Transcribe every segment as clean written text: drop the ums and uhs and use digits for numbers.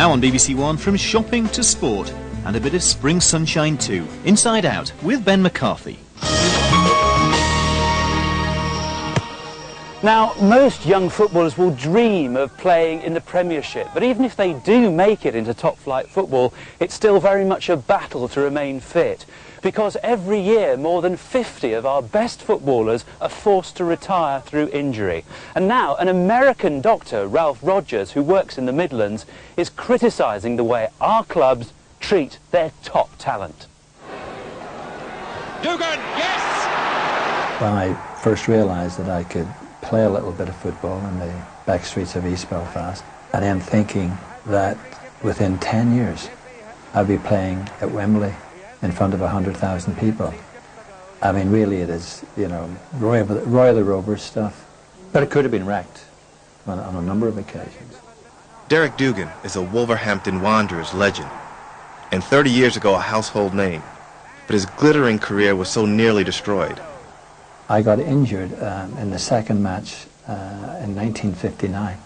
Now on BBC One, from shopping to sport, and a bit of spring sunshine too. Inside Out with Ben McCarthy. Now, most young footballers will dream of playing in the Premiership, but even if they do make it into top-flight football, it's still very much a battle to remain fit. Because every year, more than 50 of our best footballers are forced to retire through injury. And now, an American doctor, Ralph Rogers, who works in the Midlands, is criticising the way our clubs treat their top talent. Dugan, yes! When I first realised that I could play a little bit of football in the back streets of East Belfast, and then thinking that within 10 years I'd be playing at Wembley in front of 100,000 people. I mean, really it is, you know, Roy of the Rovers stuff. But it could have been wrecked on a number of occasions. Derek Dugan is a Wolverhampton Wanderers legend, and 30 years ago a household name, but his glittering career was so nearly destroyed. I got injured in the second match in 1959,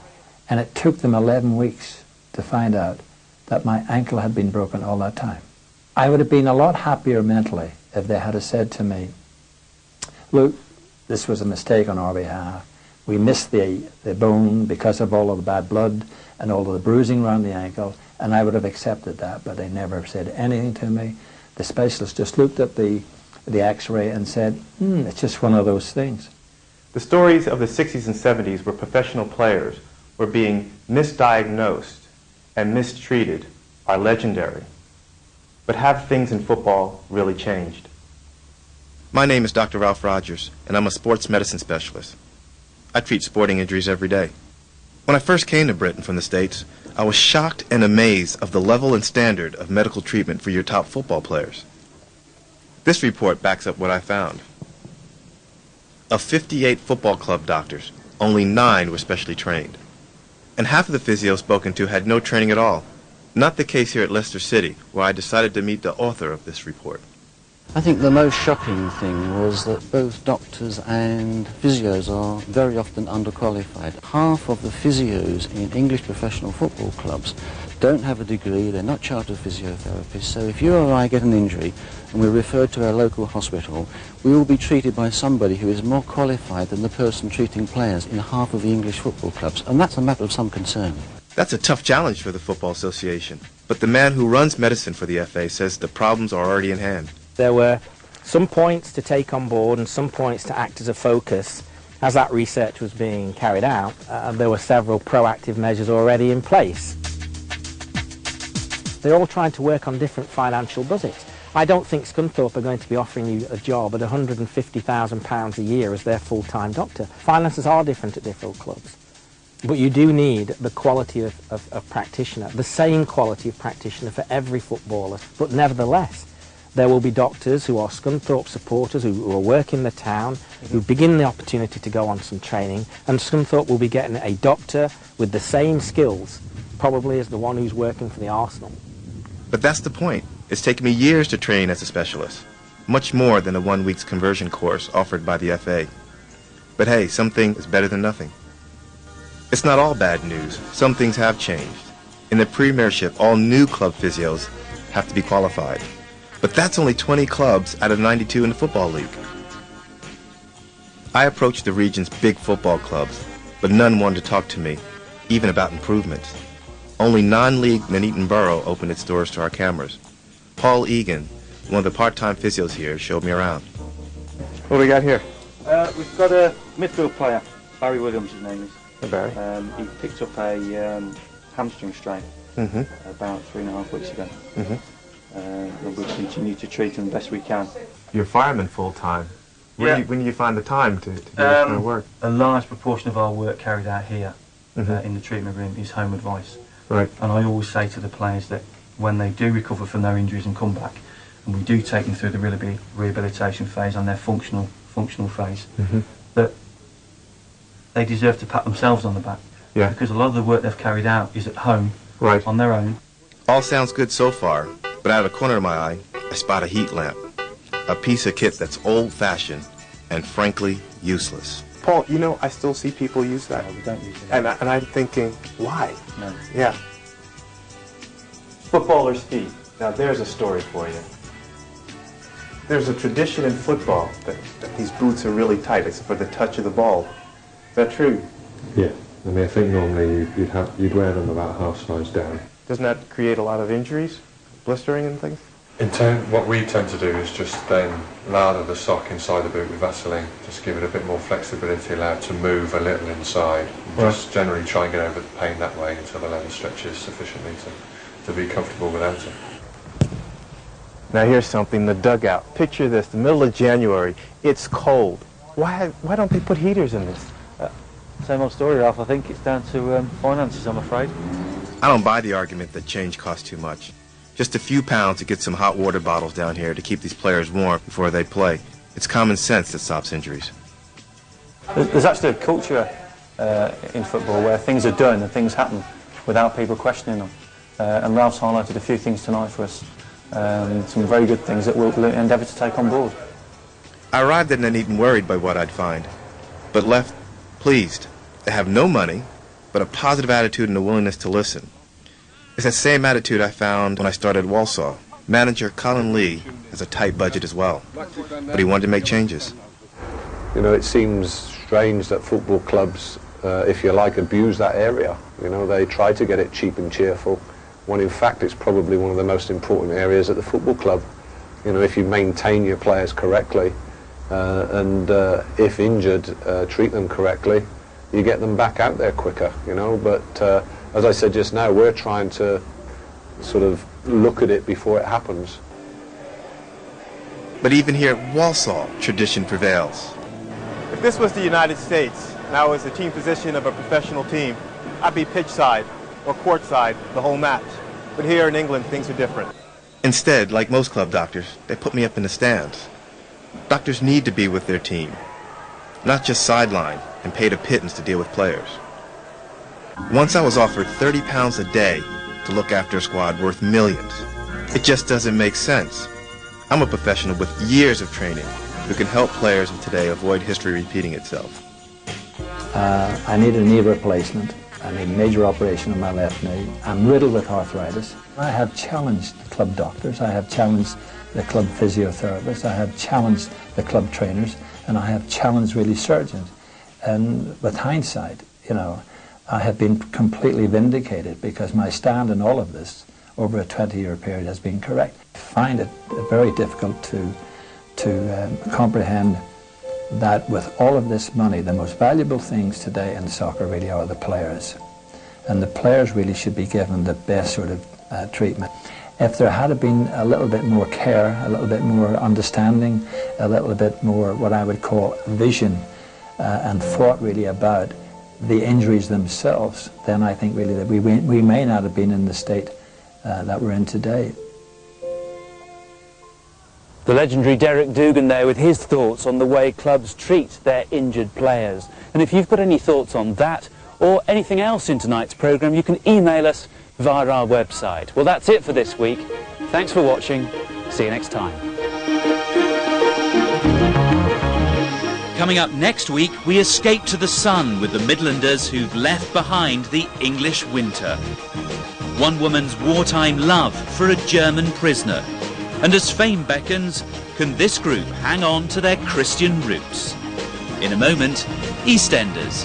and it took them 11 weeks to find out that my ankle had been broken all that time. I would have been a lot happier mentally if they had said to me, look, this was a mistake on our behalf. We missed the bone because of all of the bad blood and all of the bruising around the ankle, and I would have accepted that, but they never said anything to me. The specialist just looked at the x-ray and said, it's just one of those things. The stories of the 60s and 70s where professional players were being misdiagnosed and mistreated are legendary. But have things in football really changed? My name is Dr. Ralph Rogers, and I'm a sports medicine specialist. I treat sporting injuries every day. When I first came to Britain from the States, I was shocked and amazed of the level and standard of medical treatment for your top football players. This report backs up what I found. Of 58 football club doctors, only 9 were specially trained. And half of the physios spoken to had no training at all. Not the case here at Leicester City, where I decided to meet the author of this report. I think the most shocking thing was that both doctors and physios are very often underqualified. Half of the physios in English professional football clubs don't have a degree, they're not chartered physiotherapists, so if you or I get an injury and we're referred to our local hospital, we will be treated by somebody who is more qualified than the person treating players in half of the English football clubs, and that's a matter of some concern. That's a tough challenge for the Football Association, but the man who runs medicine for the FA says the problems are already in hand. There were some points to take on board and some points to act as a focus. As that research was being carried out, there were several proactive measures already in place. They're all trying to work on different financial budgets. I don't think Scunthorpe are going to be offering you a job at £150,000 a year as their full-time doctor. Finances are different at different clubs. But you do need the quality of practitioner, the same quality of practitioner for every footballer. But nevertheless, there will be doctors who are Scunthorpe supporters, who are working in the town, who begin the opportunity to go on some training, and Scunthorpe will be getting a doctor with the same skills, probably as the one who's working for the Arsenal. But that's the point. It's taken me years to train as a specialist, much more than a 1 week's conversion course offered by the FA. But hey, something is better than nothing. It's not all bad news. Some things have changed. In the Premiership, all new club physios have to be qualified. But that's only 20 clubs out of 92 in the Football League. I approached the region's big football clubs, but none wanted to talk to me, even about improvements. Only non-league Nuneaton Borough opened its doors to our cameras. Paul Egan, one of the part-time physios here, showed me around. What do we got here? We've got a midfield player, Barry Williams, his name is. Hey, Barry. He picked up a hamstring strain about 3.5 weeks ago. And we continue to treat him the best we can. You're fireman full-time. When do you find the time to do this kind of work? A large proportion of our work carried out here in the treatment room is home advice. Right. And I always say to the players that when they do recover from their injuries and come back, and we do take them through the rehabilitation phase and their functional phase, that they deserve to pat themselves on the back. Yeah. Because a lot of the work they've carried out is at home, on their own. All sounds good so far, but out of the corner of my eye, I spot a heat lamp. A piece of kit that's old-fashioned and frankly useless. Paul, you know, I still see people use that. No, we don't use it. And I'm thinking, why? No. Yeah. Footballer's feet. Now there's a story for you. There's a tradition in football that these boots are really tight, except for the touch of the ball. Is that true? Yeah. I mean, I think normally you'd wear them about half size down. Doesn't that create a lot of injuries? Blistering and things? What we tend to do is just then lather the sock inside the boot with Vaseline, just give it a bit more flexibility, allow it to move a little inside. Just generally try and get over the pain that way until the leather stretches sufficiently to be comfortable without it. Now here's something, the dugout. Picture this, the middle of January, it's cold. Why don't they put heaters in this? Same old story, Ralph. I think it's down to finances, I'm afraid. I don't buy the argument that change costs too much. Just a few pounds to get some hot water bottles down here to keep these players warm before they play. It's common sense that stops injuries. There's actually a culture in football where things are done and things happen without people questioning them. And Ralph's highlighted a few things tonight for us. Some very good things that we'll endeavour to take on board. I arrived at Nuneaton worried by what I'd find, but left pleased. They have no money, but a positive attitude and a willingness to listen. It's that same attitude I found when I started Walsall. Manager Colin Lee has a tight budget as well, but he wanted to make changes. You know, it seems strange that football clubs, if you like, abuse that area. You know, they try to get it cheap and cheerful, when in fact it's probably one of the most important areas at the football club. You know, if you maintain your players correctly, and if injured, treat them correctly, you get them back out there quicker, you know. But as I said just now, we're trying to sort of look at it before it happens. But even here at Walsall, tradition prevails. If this was the United States and I was the team physician of a professional team, I'd be pitch side or court side the whole match. But here in England, things are different. Instead, like most club doctors, they put me up in the stands. Doctors need to be with their team, not just sidelined and paid a pittance to deal with players. Once I was offered £30 a day to look after a squad worth millions. It just doesn't make sense. I'm a professional with years of training who can help players of today avoid history repeating itself. I need a knee replacement. I need a major operation on my left knee. I'm riddled with arthritis. I have challenged club doctors. I have challenged the club physiotherapists. I have challenged the club trainers. And I have challenged really surgeons. And with hindsight, you know, I have been completely vindicated because my stand in all of this over a 20-year period has been correct. I find it very difficult to comprehend that with all of this money, the most valuable things today in soccer really are the players. And the players really should be given the best sort of treatment. If there had been a little bit more care, a little bit more understanding, a little bit more what I would call vision and thought really about the injuries themselves, then I think really that we may not have been in the state that we're in today. The legendary Derek Dougan there with his thoughts on the way clubs treat their injured players. And if you've got any thoughts on that or anything else in tonight's programme, you can email us via our website. Well, that's it for this week. Thanks for watching. See you next time. Coming up next week, we escape to the sun with the Midlanders who've left behind the English winter. One woman's wartime love for a German prisoner. And as fame beckons, can this group hang on to their Christian roots? In a moment, EastEnders.